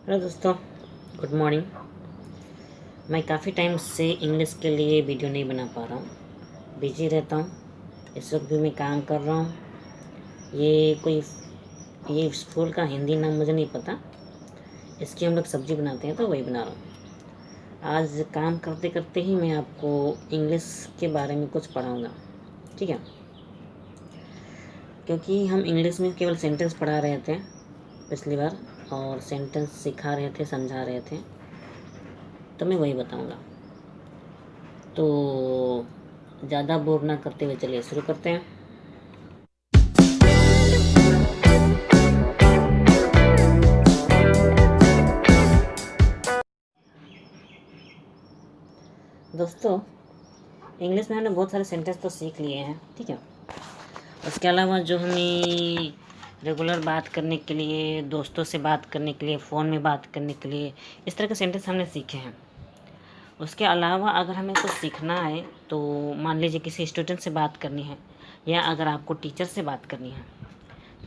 Hello दोस्तों, good morning. मैं काफ़ी टाइम से इंग्लिश के लिए वीडियो नहीं बना पा रहा हूँ, बिजी रहता हूँ। इस वक्त भी मैं काम कर रहा हूँ। ये फूल का हिंदी नाम मुझे नहीं पता। इसकी हम लोग सब्जी बनाते हैं तो वही बना रहा हूँ। आज काम करते करते ही मैं आपको इंग्लिश के बारे में कुछ पढ़ाऊँगा, ठीक है? क्योंकि हम इंग्लिश में केवल सेंटेंस पढ़ा रहे थे पिछली बार, और सेंटेंस सिखा रहे थे, समझा रहे थे, तो मैं वही बताऊँगा। तो ज़्यादा बोर ना करते हुए चलिए शुरू करते हैं। दोस्तों, इंग्लिश में हमने बहुत सारे सेंटेंस तो सीख लिए हैं, ठीक है। उसके अलावा जो हमें रेगुलर बात करने के लिए, दोस्तों से बात करने के लिए, फ़ोन में बात करने के लिए, इस तरह के सेंटेंस हमने सीखे हैं। उसके अलावा अगर हमें कुछ सीखना है तो मान लीजिए किसी स्टूडेंट से बात करनी है, या अगर आपको टीचर से बात करनी है,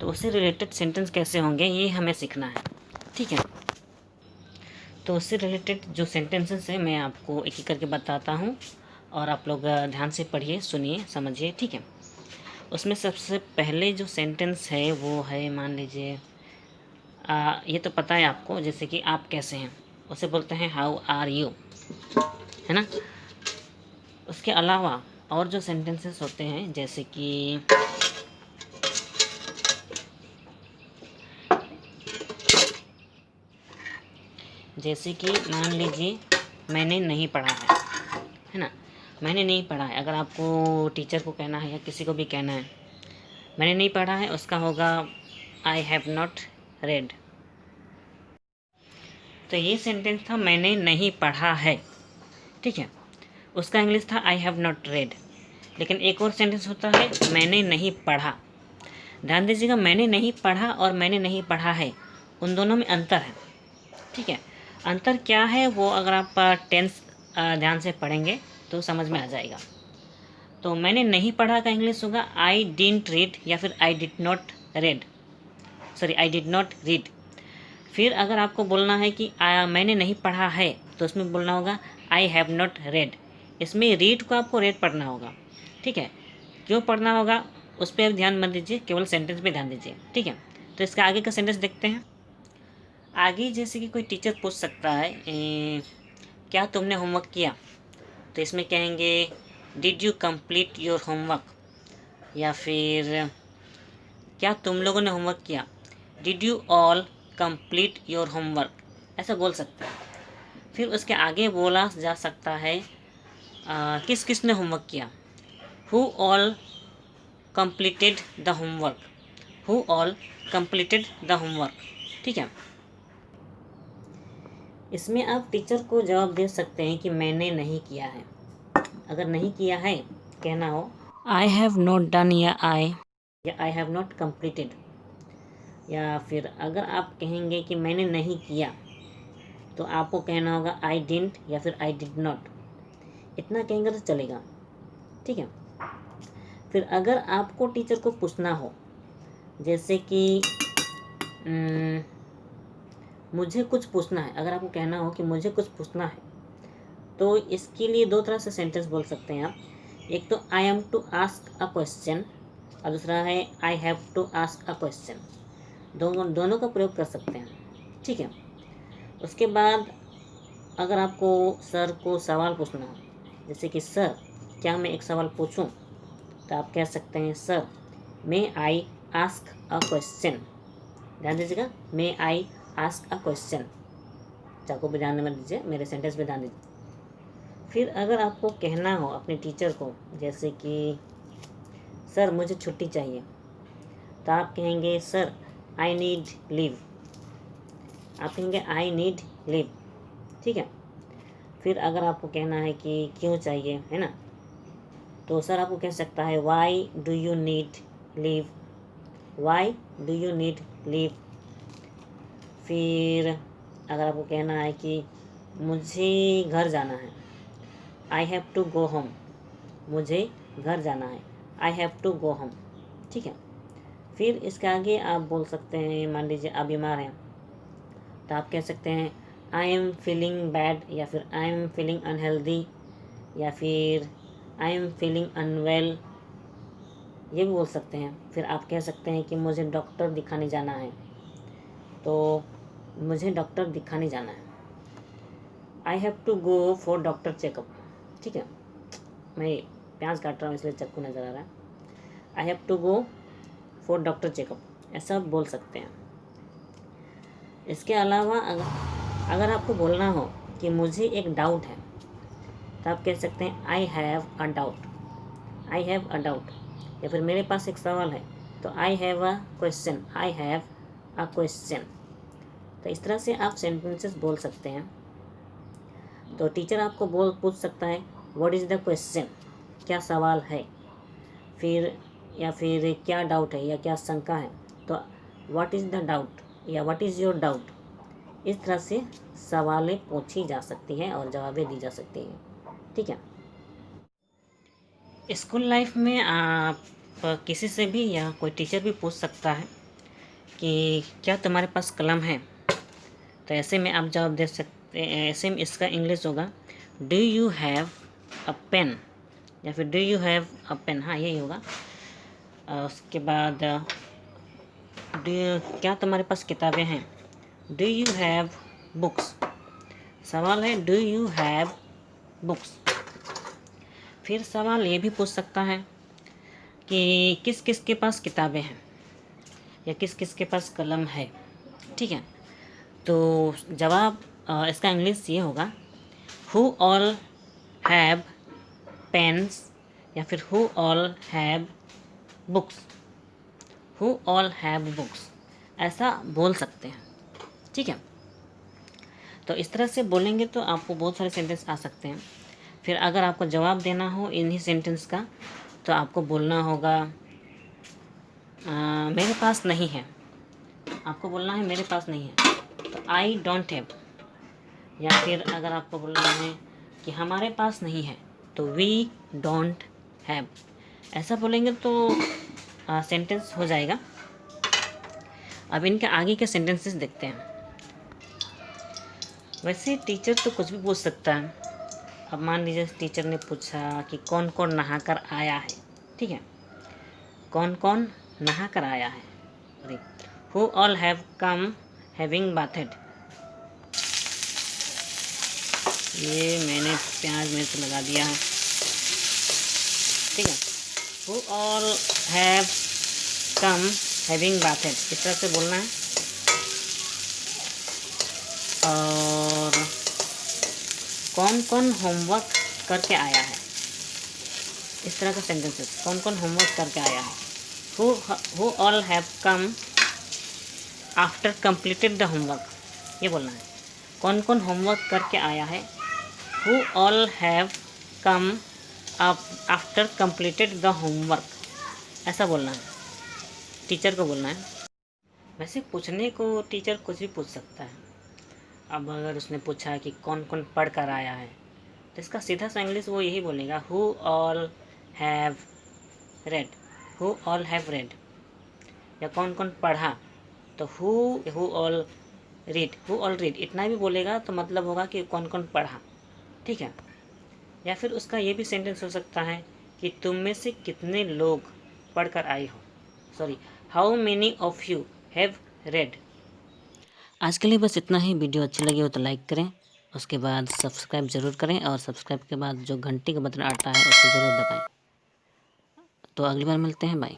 तो उससे रिलेटेड सेंटेंस कैसे होंगे ये हमें सीखना है, ठीक है। तो उससे रिलेटेड जो सेंटेंसेस हैं मैं आपको एक एक करके बताता हूँ, और आप लोग ध्यान से पढ़िए, सुनिए, समझिए, ठीक है। उसमें सबसे पहले जो सेंटेंस है वो है, मान लीजिए ये तो पता है आपको, जैसे कि आप कैसे हैं, उसे बोलते हैं हाउ आर यू, है ना। उसके अलावा और जो सेंटेंसेस होते हैं, जैसे कि मान लीजिए मैंने नहीं पढ़ा है ना। मैंने नहीं पढ़ा है, अगर आपको टीचर को कहना है या किसी को भी कहना है मैंने नहीं पढ़ा है, उसका होगा आई हैव नॉट रेड। तो ये सेंटेंस था मैंने नहीं पढ़ा है, ठीक है। उसका इंग्लिश था आई हैव नॉट रेड। लेकिन एक और सेंटेंस होता है मैंने नहीं पढ़ा। ध्यान दीजिएगा, मैंने नहीं पढ़ा और मैंने नहीं पढ़ा है, उन दोनों में अंतर है, ठीक है। अंतर क्या है वो अगर आप टेंस ध्यान से पढ़ेंगे तो समझ में आ जाएगा। तो मैंने नहीं पढ़ा का इंग्लिश होगा आई डिडंट रीड, या फिर I did not red, sorry I did not read. फिर अगर आपको बोलना है कि मैंने नहीं पढ़ा है, तो उसमें बोलना होगा आई हैव नॉट रेड। इसमें रीड को आपको रेड पढ़ना होगा, ठीक है। क्यों पढ़ना होगा उस पर ध्यान मत दीजिए, केवल सेंटेंस पे ध्यान दीजिए, ठीक है। तो इसका आगे का सेंटेंस देखते हैं। आगे जैसे कि कोई टीचर पूछ सकता है क्या तुमने होमवर्क किया, तो इसमें कहेंगे did you complete your homework, या फिर क्या तुम लोगों ने होमवर्क किया, did you all complete your homework, ऐसा बोल सकते हैं। फिर उसके आगे बोला जा सकता है किस किस ने होमवर्क किया, who all completed the homework, who all completed the homework, ठीक है। इसमें आप टीचर को जवाब दे सकते हैं कि मैंने नहीं किया है। अगर नहीं किया है कहना हो आई हैव नॉट डन, या आई हैव नॉट कंप्लीटेड। या फिर अगर आप कहेंगे कि मैंने नहीं किया, तो आपको कहना होगा आई डिडंट, या फिर आई डिड नॉट। इतना कहेंगे तो चलेगा, ठीक है। फिर अगर आपको टीचर को पूछना हो, जैसे कि मुझे कुछ पूछना है, अगर आपको कहना हो कि मुझे कुछ पूछना है, तो इसके लिए दो तरह से सेंटेंस बोल सकते हैं आप। एक तो I am to ask a question, और दूसरा है I have to ask a question. दोनों का प्रयोग कर सकते हैं, ठीक है। उसके बाद अगर आपको सर को सवाल पूछना हो, जैसे कि सर क्या मैं एक सवाल पूछूं, तो आप कह सकते हैं sir may I ask a question. ध्यान दीजिएगा, मे आई आस्क अ क्वेश्चन। चाको पे ध्यान मत दीजिए, मेरे सेंटेंस पे ध्यान दीजिए। फिर अगर आपको कहना हो अपने टीचर को, जैसे कि सर मुझे छुट्टी चाहिए, तो आप कहेंगे सर आई नीड लीव। आप कहेंगे आई नीड लीव, ठीक है। फिर अगर आपको कहना है कि क्यों चाहिए, है ना, तो सर आपको कह सकता है why do you need leave, why do you need leave. फिर अगर आपको कहना है कि मुझे घर जाना है, I have to go home, मुझे घर जाना है, I have to go home, ठीक है। फिर इसके आगे आप बोल सकते हैं, मान लीजिए आप बीमार हैं, तो आप कह सकते हैं आई एम फीलिंग बैड, या फिर आई एम फीलिंग अनहेल्दी, या फिर आई एम फीलिंग अनवेल, ये भी बोल सकते हैं। फिर आप कह सकते हैं कि मुझे डॉक्टर दिखाने जाना है, तो मुझे डॉक्टर दिखाने जाना है। I have to go for doctor checkup. ठीक है, मैं प्याज काट रहा हूँ इसलिए चाकू नज़र आ रहा है। I have to go for doctor checkup, ऐसा बोल सकते हैं। इसके अलावा अगर आपको बोलना हो कि मुझे एक डाउट है, तो आप कह सकते हैं I have a doubt, I have a doubt. या फिर मेरे पास एक सवाल है, तो I have a question, I have a question. तो इस तरह से आप सेंटेंसेस बोल सकते हैं। तो टीचर आपको पूछ सकता है व्हाट इज़ द क्वेश्चन, क्या सवाल है, फिर या फिर क्या डाउट है या क्या शंका है, तो व्हाट इज़ द डाउट या व्हाट इज़ योर डाउट। इस तरह से सवालें पूछी जा सकती हैं और जवाबें दी जा सकती हैं। ठीक है, स्कूल लाइफ में आप किसी से भी या कोई टीचर भी पूछ सकता है कि क्या तुम्हारे पास कलम है, तो ऐसे में आप जवाब दे सकते हैं। ऐसे में इसका इंग्लिश होगा do you have a pen, या फिर do you have a pen, हाँ यही होगा। उसके बाद क्या तुम्हारे पास किताबें हैं, डू यू हैव बुक्स। सवाल है डू यू हैव बुक्स। फिर सवाल ये भी पूछ सकता है कि किस किस के पास किताबें हैं या किस किस के पास कलम है। ठीक है, तो जवाब इसका इंग्लिश ये होगा हु ऑल हैव पेन्स, या फिर who all have books, who all have books, ऐसा बोल सकते हैं। ठीक है, तो इस तरह से बोलेंगे तो आपको बहुत सारे सेंटेंस आ सकते हैं। फिर अगर आपको जवाब देना हो इन्हीं सेंटेंस का, तो आपको बोलना होगा मेरे पास नहीं है, आपको बोलना है मेरे पास नहीं है, तो आई डोंट हैव। या फिर अगर आपको बोलना है कि हमारे पास नहीं है, तो वी डोंट हैव। ऐसा बोलेंगे तो सेंटेंस हो जाएगा। अब इनके आगे के सेंटेंसेस देखते हैं। वैसे टीचर तो कुछ भी पूछ सकता है। अब मान लीजिए टीचर ने पूछा कि कौन कौन नहा कर आया है। ठीक है, कौन कौन नहा कर आया है, who all have come having bathed. ये मैंने प्याज मिर्च लगा दिया है। ठीक है, who all have come having bathed, इस तरह से बोलना है। और कौन कौन होमवर्क करके आया है, इस तरह का सेंटेंसेस, कौन कौन होमवर्क करके आया है। Who all have come after completed the homework, ये बोलना है। कौन कौन होमवर्क करके आया है, who all have come after completed the homework, ऐसा बोलना है, टीचर को बोलना है। वैसे पूछने को टीचर कुछ भी पूछ सकता है। अब अगर उसने पूछा कि कौन कौन पढ़ कर आया है, तो इसका सीधा सा इंग्लिश वो यही बोलेगा who all have read, who all have read. या कौन कौन पढ़ा, तो who all read, who all read, इतना भी बोलेगा तो मतलब होगा कि कौन कौन पढ़ा। ठीक है, या फिर उसका ये भी सेंटेंस हो सकता है कि तुम में से कितने लोग पढ़ कर आए हो, sorry how many of you have read. आज के लिए बस इतना ही। वीडियो अच्छी लगी हो तो लाइक करें, उसके बाद सब्सक्राइब ज़रूर करें, और सब्सक्राइब के बाद जो घंटी का बटन आता है उसे ज़रूर दबाएं। तो अगली बार मिलते हैं, बाय।